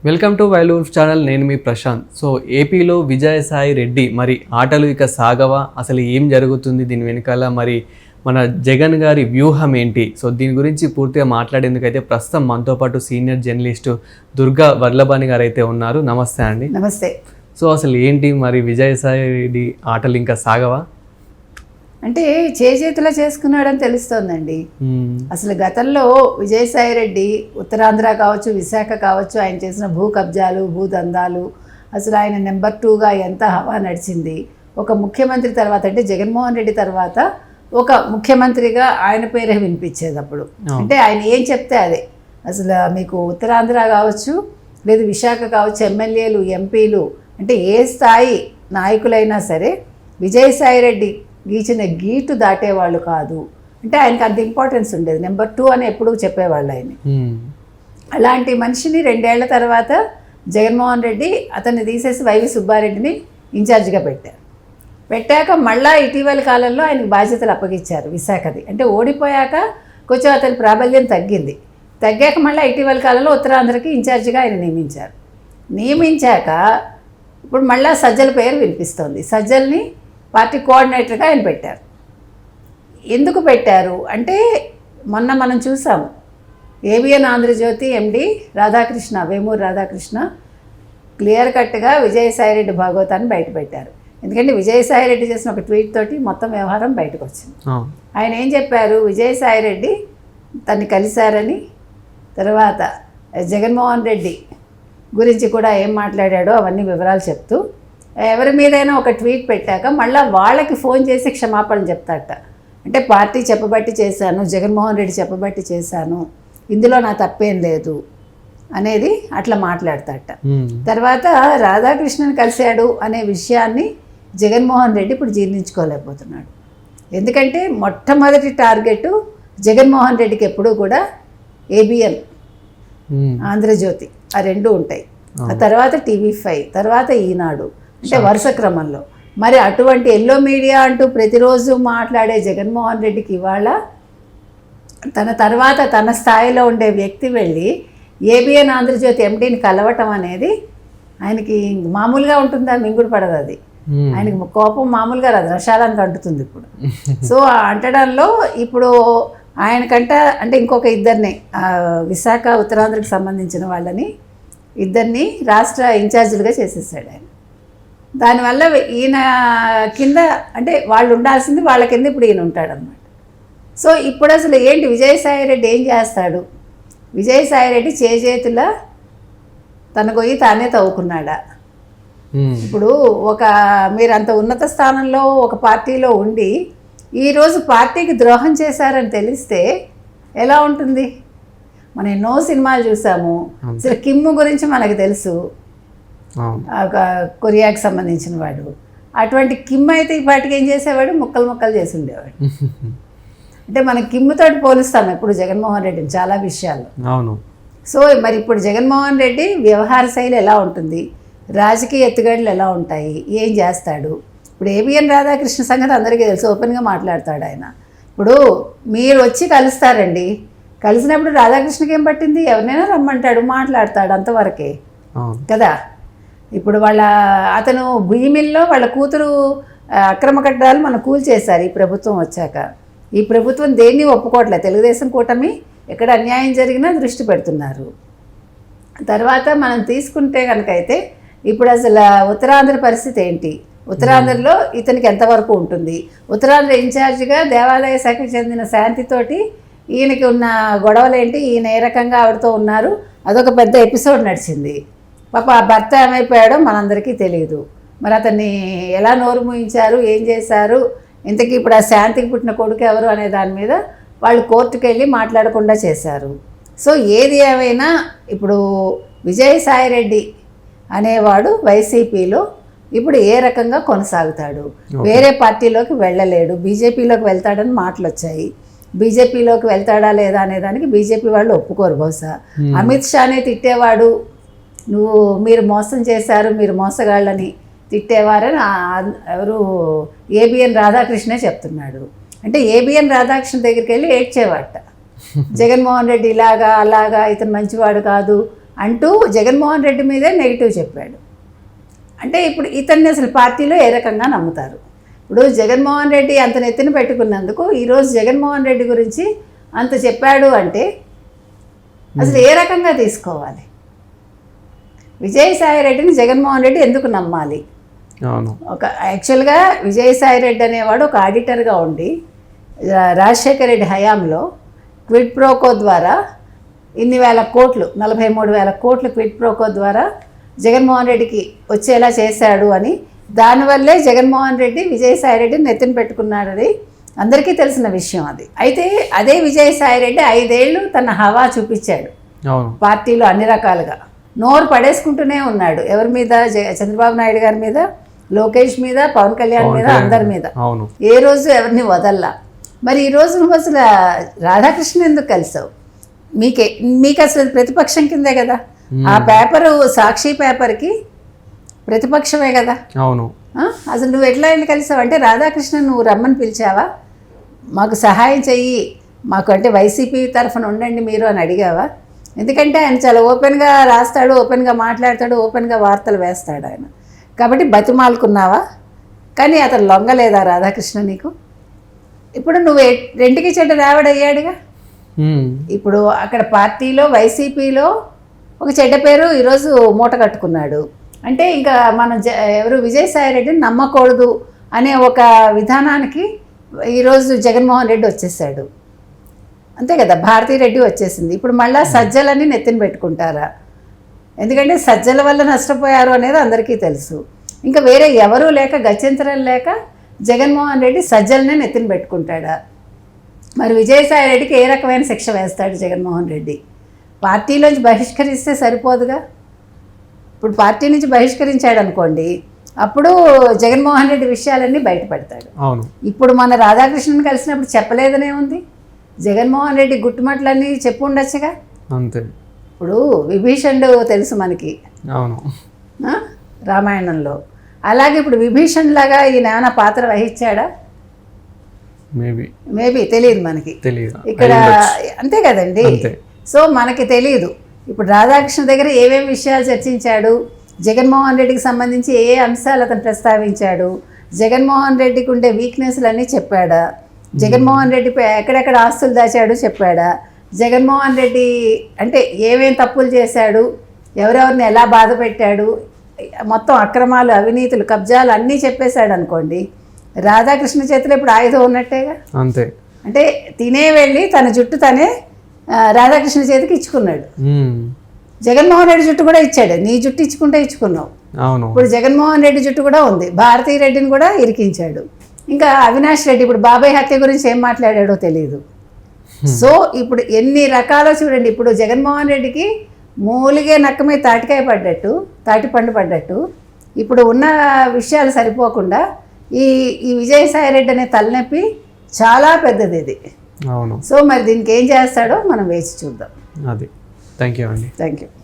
Welcome to wild wolf channel. నేను మీ Prashanth. So ఏపీలో విజయసాయి రెడ్డి మరి ఆటలు ఇక సాగవా, అసలు ఏం జరుగుతుంది దీని వెనకాల, మరి మన జగన్ గారి వ్యూహం ఏంటి? సో దీని గురించి పూర్తిగా మాట్లాడేందుకైతే ప్రస్తుతం మనతో పాటు సీనియర్ జర్నలిస్టు దుర్గా వడ్లబాని గారు అయితే ఉన్నారు. నమస్తే అండి. నమస్తే. సో అసలు ఏంటి మరి విజయసాయి రెడ్డి ఆటలు ఇంకా సాగవా? అంటే చేతులా చేసుకున్నాడని తెలుస్తోందండి. అసలు గతంలో విజయసాయి రెడ్డి ఉత్తరాంధ్ర కావచ్చు, విశాఖ కావచ్చు, ఆయన చేసిన భూ కబ్జాలు, భూదందాలు, అసలు ఆయన నెంబర్ 2గా ఎంత హవా నడిచింది. ఒక ముఖ్యమంత్రి తర్వాత, అంటే జగన్మోహన్ రెడ్డి తర్వాత ఒక ముఖ్యమంత్రిగా ఆయన పేరే వినిపించేది అప్పుడు. అంటే ఆయన ఏం చెప్తే అదే. అసలు మీకు ఉత్తరాంధ్ర కావచ్చు, లేదు విశాఖ కావచ్చు, ఎమ్మెల్యేలు, ఎంపీలు, అంటే ఏ స్థాయి నాయకులైనా సరే విజయసాయి రెడ్డి గీచిన గీటు దాటేవాళ్ళు కాదు. అంటే ఆయనకి అంత ఇంపార్టెన్స్ ఉండేది. నెంబర్ 2 అని ఎప్పుడూ చెప్పేవాళ్ళు ఆయన. అలాంటి మనిషిని 2 ఏళ్ల తర్వాత జగన్మోహన్ రెడ్డి అతన్ని తీసేసి వైవి సుబ్బారెడ్డిని ఇన్ఛార్జిగా పెట్టాక మళ్ళా ఇటీవల కాలంలో ఆయనకు బాధ్యతలు అప్పగించారు విశాఖది. అంటే ఓడిపోయాక కొంచెం అతని ప్రాబల్యం తగ్గాక మళ్ళీ ఇటీవల కాలంలో ఉత్తరాంధ్రకి ఇన్ఛార్జిగా ఆయన నియమించాక ఇప్పుడు మళ్ళా సజ్జల పేరు వినిపిస్తోంది. సజ్జల్ని పార్టీ కోఆర్డినేటర్గా ఆయన పెట్టారు. ఎందుకు పెట్టారు అంటే మొన్న మనం చూసాము, ఏబిఎన్ ఆంధ్రజ్యోతి ఎండి రాధాకృష్ణ, వేమూరు రాధాకృష్ణ క్లియర్ కట్గా విజయసాయిరెడ్డి భాగవతాన్ని బయటపెట్టారు. ఎందుకంటే విజయసాయిరెడ్డి చేసిన ఒక ట్వీట్ తోటి మొత్తం వ్యవహారం బయటకు వచ్చింది. ఆయన ఏం చెప్పారు, విజయసాయిరెడ్డి తన్ని కలిశారని, తర్వాత జగన్మోహన్ రెడ్డి గురించి కూడా ఏం మాట్లాడాడో అవన్నీ వివరాలు చెప్తూ ఎవరి మీదైనా ఒక ట్వీట్ పెట్టాక మళ్ళీ వాళ్ళకి ఫోన్ చేసి క్షమాపణ చెప్తాట. అంటే పార్టీ చెప్పబట్టి చేశాను, జగన్మోహన్ రెడ్డి చెప్పబట్టి చేశాను, ఇందులో నా తప్పేం లేదు అనేది అట్లా మాట్లాడతాట. తర్వాత రాధాకృష్ణన్ కలిశాడు అనే విషయాన్ని జగన్మోహన్ రెడ్డి ఇప్పుడు జీర్ణించుకోలేకపోతున్నాడు. ఎందుకంటే మొట్టమొదటి టార్గెట్ జగన్మోహన్ రెడ్డికి ఎప్పుడూ కూడా ఏబిఎన్ ఆంధ్రజ్యోతి, ఆ 2 ఉంటాయి. ఆ తర్వాత TV5, తర్వాత ఈనాడు, అంటే వరుస క్రమంలో. మరి అటువంటి ఎల్లో మీడియా అంటూ ప్రతిరోజు మాట్లాడే జగన్మోహన్ రెడ్డికి ఇవాళ తన తర్వాత తన స్థాయిలో ఉండే వ్యక్తి వెళ్ళి ఏబిఎన్ ఆంధ్రజ్యోతి ఎండీని కలవటం అనేది ఆయనకి మామూలుగా ఉంటుందా? మింగుడు పడదు అది. ఆయనకి కోపం మామూలుగా రాదు, రషాలానికి అంటుతుంది ఇప్పుడు. సో అంటడంలో ఇప్పుడు ఆయనకంట అంటే ఇంకొక ఇద్దరిని విశాఖ ఉత్తరాంధ్రకు సంబంధించిన వాళ్ళని ఇద్దరిని రాష్ట్ర ఇన్ఛార్జీలుగా చేసేసాడు ఆయన. దానివల్ల ఈయన కింద అంటే వాళ్ళు ఉండాల్సింది వాళ్ళ కింద ఇప్పుడు ఈయన ఉంటాడనమాట. సో ఇప్పుడు అసలు ఏంటి విజయసాయిరెడ్డి ఏం చేస్తాడు? విజయసాయిరెడ్డి చేతుల తన గొయ్యి తానే తవ్వుకున్నాడా? ఇప్పుడు మీరు అంత ఉన్నత స్థానంలో ఒక పార్టీలో ఉండి ఈరోజు పార్టీకి ద్రోహం చేశారని తెలిస్తే ఎలా ఉంటుంది? మనం ఎన్నో సినిమాలు చూసాము. అసలు కిమ్ము గురించి మనకు తెలుసు, కొరియాకి సంబంధించిన వాడు. అటువంటి కిమ్ అయితే ఈ పార్టీకి ఏం చేసేవాడు? ముక్కలు చేసి ఉండేవాడు. అంటే మనం కిమ్ముతోటి పోలుస్తాం ఎప్పుడు జగన్మోహన్ రెడ్డిని చాలా విషయాల్లో. అవును. సో మరి ఇప్పుడు జగన్మోహన్ రెడ్డి వ్యవహార శైలి ఎలా ఉంటుంది, రాజకీయ ఎత్తుగడలు ఎలా ఉంటాయి, ఏం చేస్తాడు? ఇప్పుడు ఏబిఎన్ రాధాకృష్ణ సంగతి అందరికీ తెలుసు, ఓపెన్గా మాట్లాడతాడు ఆయన. ఇప్పుడు మీరు వచ్చి కలుస్తారండి, కలిసినప్పుడు రాధాకృష్ణకి ఏం పట్టింది? ఎవరినైనా రమ్మంటాడు, మాట్లాడతాడు, అంతవరకే కదా. ఇప్పుడు అతను భూమిల్లో వాళ్ళ కూతురు అక్రమ కట్టడాలు మనం కూల్చేశారు ఈ ప్రభుత్వం వచ్చాక. ఈ ప్రభుత్వం దేన్ని ఒప్పుకోవట్లేదు. తెలుగుదేశం కూటమి ఎక్కడ అన్యాయం జరిగినా దృష్టి పెడుతున్నారు. తర్వాత మనం తీసుకుంటే కనుక అయితే ఇప్పుడు అసలు ఉత్తరాంధ్ర పరిస్థితి ఏంటి? ఉత్తరాంధ్రలో ఇతనికి ఎంతవరకు ఉంటుంది? ఉత్తరాంధ్ర ఇన్ఛార్జిగా దేవాదాయ శాఖకు చెందిన శాంతితోటి ఈయనకి ఉన్న గొడవలు ఏంటి, ఈయన ఏ రకంగా ఆవిడతో ఉన్నారు, అదొక పెద్ద ఎపిసోడ్ నడిచింది. పాప ఆ భర్త ఏమైపోయాడో మనందరికీ తెలియదు. మరి అతన్ని ఎలా నోరు మూయించారు, ఏం చేశారు, ఇంతకీ ఇప్పుడు ఆ శాంతికి పుట్టిన కొడుకు ఎవరు అనే దాని మీద వాళ్ళు కోర్టుకు వెళ్ళి మాట్లాడకుండా చేశారు. సో ఏది ఏమైనా ఇప్పుడు విజయసాయిరెడ్డి అనేవాడు వైసీపీలో ఇప్పుడు ఏ రకంగా కొనసాగుతాడు? వేరే పార్టీలోకి వెళ్ళలేడు, బీజేపీలోకి వెళ్తాడని మాటలు వచ్చాయి. బీజేపీలోకి వెళ్తాడా లేదా అనే దానికి బీజేపీ వాళ్ళు ఒప్పుకోరు బహుశా. అమిత్ షానే తిట్టేవాడు, మీరు మోసం చేశారు, మీరు మోసగాళ్ళని తిట్టేవారని ఎవరు ఏబిఎన్ రాధాకృష్ణే చెప్తున్నాడు. అంటే ఏబిఎన్ రాధాకృష్ణ దగ్గరికి వెళ్ళి ఏడ్చేవాట, జగన్మోహన్ రెడ్డి ఇలాగా అలాగా, ఇతను మంచివాడు కాదు అంటూ జగన్మోహన్ రెడ్డి మీదే నెగిటివ్ చెప్పాడు. అంటే ఇప్పుడు ఇతన్ని అసలు పార్టీలో ఏ రకంగా నమ్ముతారు? ఇప్పుడు జగన్మోహన్ రెడ్డి అంత నెత్తిన పెట్టుకున్నందుకు ఈరోజు జగన్మోహన్ రెడ్డి గురించి అంత చెప్పాడు అంటే అసలు ఏ రకంగా తీసుకోవాలి? విజయసాయి రెడ్డిని జగన్మోహన్ రెడ్డి ఎందుకు నమ్మాలి? అవును. ఒక యాక్చువల్గా విజయసాయి రెడ్డి అనేవాడు ఒక ఆడిటర్గా ఉండి రాజశేఖర రెడ్డి హయాంలో క్విడ్ ప్రోకో ద్వారా ఇన్ని వేల కోట్లు 43,000 కోట్లు క్విడ్ ప్రోకో ద్వారా జగన్మోహన్ రెడ్డికి వచ్చేలా చేశాడు అని, దానివల్లే జగన్మోహన్ రెడ్డి విజయసాయి రెడ్డిని నెత్తిన పెట్టుకున్నాడని అందరికీ తెలిసిన విషయం అది. అయితే అదే విజయసాయి రెడ్డి 5 ఏళ్ళు తన హవా చూపించాడు పార్టీలో అన్ని రకాలుగా. నోరు పడేసుకుంటూనే ఉన్నాడు. ఎవరి మీద? చంద్రబాబు నాయుడు గారి మీద, లోకేష్ మీద, పవన్ కళ్యాణ్ మీద, అందరి మీద. ఏ రోజు ఎవరిని వదల్లా. మరి ఈరోజు నువ్వు అసలు రాధాకృష్ణ ఎందుకు కలిసావు? మీకు అసలు ప్రతిపక్షం కిందే కదా. ఆ పేపరు సాక్షి పేపర్కి ప్రతిపక్షమే కదా. అవును. అసలు నువ్వు ఎట్లా వెళ్ళి కలిసావు? అంటే రాధాకృష్ణ నువ్వు రమ్మని పిలిచావా? మాకు సహాయం చెయ్యి, మాకు అంటే వైసీపీ తరఫున ఉండండి మీరు అని అడిగావా? ఎందుకంటే ఆయన చాలా ఓపెన్గా రాస్తాడు, ఓపెన్గా మాట్లాడతాడు, ఓపెన్గా వార్తలు వేస్తాడు ఆయన. కాబట్టి బతిమాలుకున్నావా? కానీ అతను లొంగలేదా రాధాకృష్ణ నీకు? ఇప్పుడు నువ్వు రెండుకి చెడ్డ రావడయ్యాడుగా. ఇప్పుడు అక్కడ పార్టీలో వైసీపీలో ఒక చెడ్డ పేరు ఈరోజు మూట కట్టుకున్నాడు. అంటే ఇంకా మనం ఎవరు విజయసాయి రెడ్డిని నమ్మకూడదు అనే ఒక విధానానికి ఈరోజు జగన్మోహన్ రెడ్డి వచ్చేసాడు. అంతే కదా, భారతీరెడ్డి వచ్చేసింది. ఇప్పుడు మళ్ళీ సజ్జలని నెత్తిన పెట్టుకుంటారా? ఎందుకంటే సజ్జల వల్ల నష్టపోయారు అనేది అందరికీ తెలుసు. ఇంకా వేరే ఎవరూ లేక, గత్యంతరం లేక జగన్మోహన్ రెడ్డి సజ్జలనే నెత్తిన పెట్టుకుంటాడా? మరి విజయసాయి రెడ్డికి ఏ రకమైన శిక్ష వేస్తాడు జగన్మోహన్ రెడ్డి? పార్టీలోంచి బహిష్కరిస్తే సరిపోదుగా. ఇప్పుడు పార్టీ నుంచి బహిష్కరించాడు అనుకోండి, అప్పుడు జగన్మోహన్ రెడ్డి విషయాలన్నీ బయటపడతాడు. అవును. ఇప్పుడు మన రాధాకృష్ణన్ కలిసినప్పుడు చెప్పలేదనే ఉంది. జగన్మోహన్ రెడ్డి గుట్టుమట్లన్నీ చెప్పు ఉండొచ్చుగా. అంతే. ఇప్పుడు విభీషణుడు తెలుసు మనకి. అవును. రామాయణంలో. అలాగే ఇప్పుడు విభీషణ్ లాగా ఈయన ఏమైనా పాత్ర వహించాడా? మేబీ తెలియదు మనకి. ఇక్కడ అంతే కదండి. సో మనకి తెలియదు. ఇప్పుడు రాధాకృష్ణ దగ్గర ఏమేమి విషయాలు చర్చించాడు, జగన్మోహన్ రెడ్డికి సంబంధించి ఏ అంశాలు అతను ప్రస్తావించాడు, జగన్మోహన్ రెడ్డికి ఉండే వీక్నెస్లు అన్నీ చెప్పాడా, జగన్మోహన్ రెడ్డి ఎక్కడెక్కడ ఆస్తులు దాచాడు చెప్పాడా, జగన్మోహన్ రెడ్డి అంటే ఏమేం తప్పులు చేశాడు, ఎవరెవరిని ఎలా బాధ పెట్టాడు, మొత్తం అక్రమాలు, అవినీతులు, కబ్జాలు అన్నీ చెప్పేశాడు అనుకోండి, రాధాకృష్ణ చేతిలో ఇప్పుడు ఆయుధం ఉన్నట్టేగా. అంతే. అంటే తినే వెళ్ళి తన జుట్టు తనే రాధాకృష్ణ చేతికి ఇచ్చుకున్నాడు. జగన్మోహన్ రెడ్డి జుట్టు కూడా ఇచ్చాడు. నీ జుట్టు ఇచ్చుకుంటే ఇచ్చుకున్నావు. ఇప్పుడు జగన్మోహన్ రెడ్డి జుట్టు కూడా ఉంది. భారతీ రెడ్డిని కూడా ఇరికించాడు. ఇంకా అవినాష్ రెడ్డి ఇప్పుడు బాబాయ్ హత్య గురించి ఏం మాట్లాడాడో తెలియదు. సో ఇప్పుడు ఎన్ని రకాలో చూడండి. ఇప్పుడు జగన్మోహన్ రెడ్డికి మూలిగే నక్క మీద తాటికాయ పడ్డట్టు, తాటిపండు పడ్డట్టు ఇప్పుడు ఉన్న విషయాలు సరిపోకుండా ఈ విజయసాయి రెడ్డి అనే తలనొప్పి చాలా పెద్దది ఇది. అవును. సో మరి దీనికి ఏం చేస్తాడో మనం వేచి చూద్దాం. అది. థ్యాంక్ యూ అండి. Thank you.